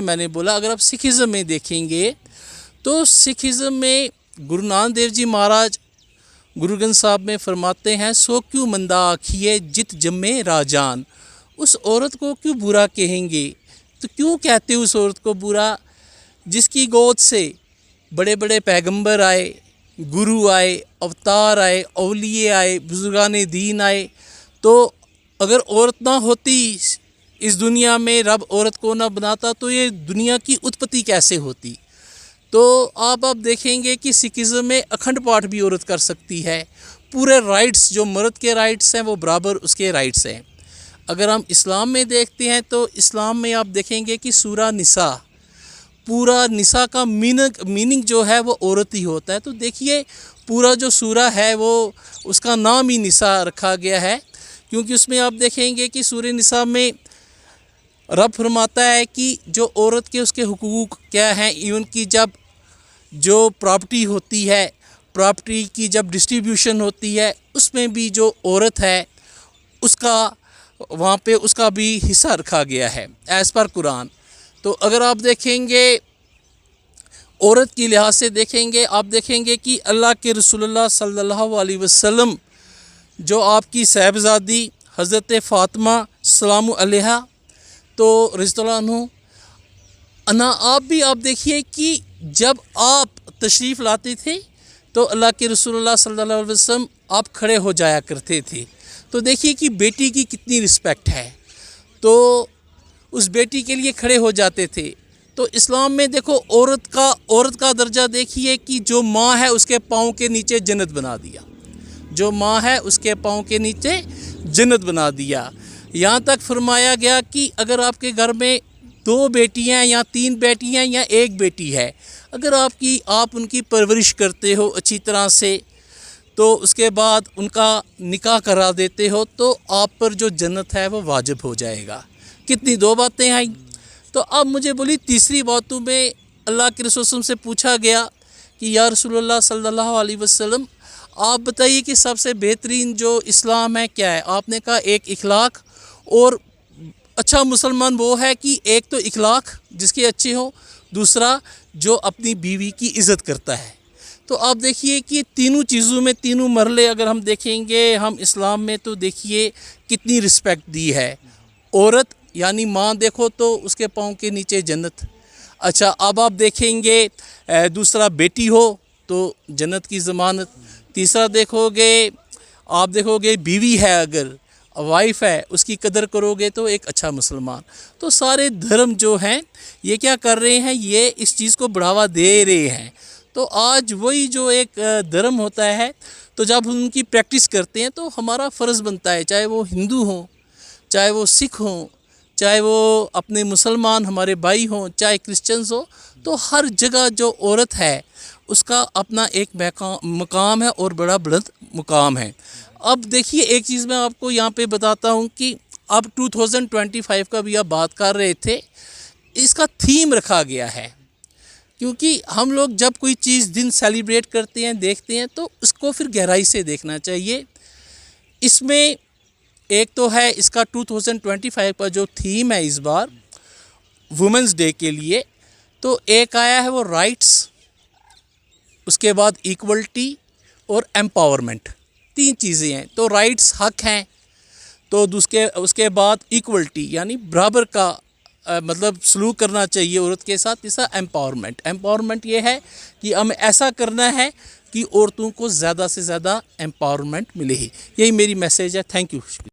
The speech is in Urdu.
میں نے بولا اگر آپ سکھزم میں دیکھیں گے تو سکھزم میں گرو نانک دیو جی مہاراج گرو گرنتھ صاحب میں فرماتے ہیں سو کیوں مندہ آکھیے جت جمے راجان. اس عورت کو کیوں برا کہیں گے؟ تو کیوں کہتے اس عورت کو برا جس کی گود سے بڑے بڑے پیغمبر آئے، گرو آئے، اوتار آئے، اولیے آئے، بزرگان دین آئے. تو اگر عورت نہ ہوتی اس دنیا میں، رب عورت کو نہ بناتا تو یہ دنیا کی اتپتی کیسے ہوتی؟ تو آپ دیکھیں گے کہ سکھزم میں اکھنڈ پاٹھ بھی عورت کر سکتی ہے. پورے رائٹس جو مرد کے رائٹس ہیں وہ برابر اس کے رائٹس ہیں. اگر ہم اسلام میں دیکھتے ہیں تو اسلام میں آپ دیکھیں گے کہ سورہ نساء، پورا نساء کا میننگ جو ہے وہ عورت ہی ہوتا ہے. تو دیکھیے پورا جو سورہ ہے وہ اس کا نام ہی نساء رکھا گیا ہے، کیونکہ اس میں آپ دیکھیں گے کہ سورہ نساء میں رب فرماتا ہے کہ جو عورت کے اس کے حقوق کیا ہیں، ایون کی جب جو پراپرٹی ہوتی ہے، پراپرٹی کی جب ڈسٹریبیوشن ہوتی ہے اس میں بھی جو عورت ہے اس کا وہاں پہ اس کا بھی حصہ رکھا گیا ہے ایز پر قرآن. تو اگر آپ دیکھیں گے عورت کی لحاظ سے دیکھیں گے، آپ دیکھیں گے کہ اللہ کے رسول اللہ صلی اللہ علیہ وسلم جو آپ کی صاحبزادی حضرت فاطمہ سلام علیہا تو رضی اللہ عنہ آپ دیکھیے کہ جب آپ تشریف لاتے تھے تو اللہ کے رسول اللہ صلی اللہ علیہ وسلم آپ کھڑے ہو جایا کرتے تھے. تو دیکھیے کہ بیٹی کی کتنی رسپیکٹ ہے، تو اس بیٹی کے لیے کھڑے ہو جاتے تھے. تو اسلام میں دیکھو عورت کا درجہ دیکھیے کہ جو ماں ہے اس کے پاؤں کے نیچے جنت بنا دیا، جو ماں ہے اس کے پاؤں کے نیچے جنت بنا دیا. یہاں تک فرمایا گیا کہ اگر آپ کے گھر میں 2 بیٹیاں یا 3 بیٹیاں یا 1 بیٹی ہے، اگر آپ ان کی پرورش کرتے ہو اچھی طرح سے، تو اس کے بعد ان کا نکاح کرا دیتے ہو تو آپ پر جو جنت ہے وہ واجب ہو جائے گا. کتنی 2 باتیں آئیں. تو اب مجھے بولی تیسری باتوں میں اللہ کے رسول صلی اللہ علیہ وسلم سے پوچھا گیا کہ یا رسول اللہ صلی اللہ علیہ وسلم آپ بتائیے کہ سب سے بہترین جو اسلام ہے کیا ہے؟ آپ نے کہا ایک اخلاق، اور اچھا مسلمان وہ ہے کہ ایک تو اخلاق جس کے اچھے ہو، دوسرا جو اپنی بیوی کی عزت کرتا ہے. تو آپ دیکھیے کہ تینوں چیزوں میں تینوں مرحلے اگر ہم دیکھیں گے ہم اسلام میں، تو دیکھیے کتنی رسپیکٹ دی ہے. عورت یعنی ماں دیکھو تو اس کے پاؤں کے نیچے جنت. اچھا اب آپ دیکھیں گے دوسرا بیٹی ہو تو جنت کی ضمانت. تیسرا آپ دیکھو گے بیوی ہے، اگر وائف ہے اس کی قدر کرو گے تو ایک اچھا مسلمان. تو سارے دھرم جو ہیں یہ کیا کر رہے ہیں، یہ اس چیز کو بڑھاوا دے رہے ہیں. تو آج وہی جو ایک دھرم ہوتا ہے تو جب ہم ان کی پریکٹس کرتے ہیں تو ہمارا فرض بنتا ہے، چاہے وہ ہندو ہوں، چاہے وہ سکھ ہوں، چاہے وہ اپنے مسلمان ہمارے بھائی ہوں، چاہے کرسچنز ہوں، تو ہر جگہ جو عورت ہے اس کا اپنا ایک مقام ہے اور بڑا بلند مقام ہے. اب دیکھیے ایک چیز میں آپ کو یہاں پہ بتاتا ہوں کہ اب 2025 کا بھی آپ بات کر رہے تھے، اس کا تھیم رکھا گیا ہے، کیونکہ ہم لوگ جب کوئی چیز دن سیلیبریٹ کرتے ہیں دیکھتے ہیں تو اس کو پھر گہرائی سے دیکھنا چاہیے. اس میں ایک تو ہے اس کا 2025 کا جو تھیم ہے اس بار وومنز ڈے کے لیے، تو ایک آیا ہے وہ رائٹس، اس کے بعد ایکولٹی اور ایمپاورمنٹ. 3 چیزیں ہیں. تو رائٹس حق ہیں، تو اس کے بعد ایکولٹی یعنی برابر کا مطلب سلوک کرنا چاہیے عورت کے ساتھ. تیسرا ایمپاورمنٹ یہ ہے کہ ہمیں ایسا کرنا ہے کہ عورتوں کو زیادہ سے زیادہ ایمپاورمنٹ ملے. یہی میری میسیج ہے. Thank you.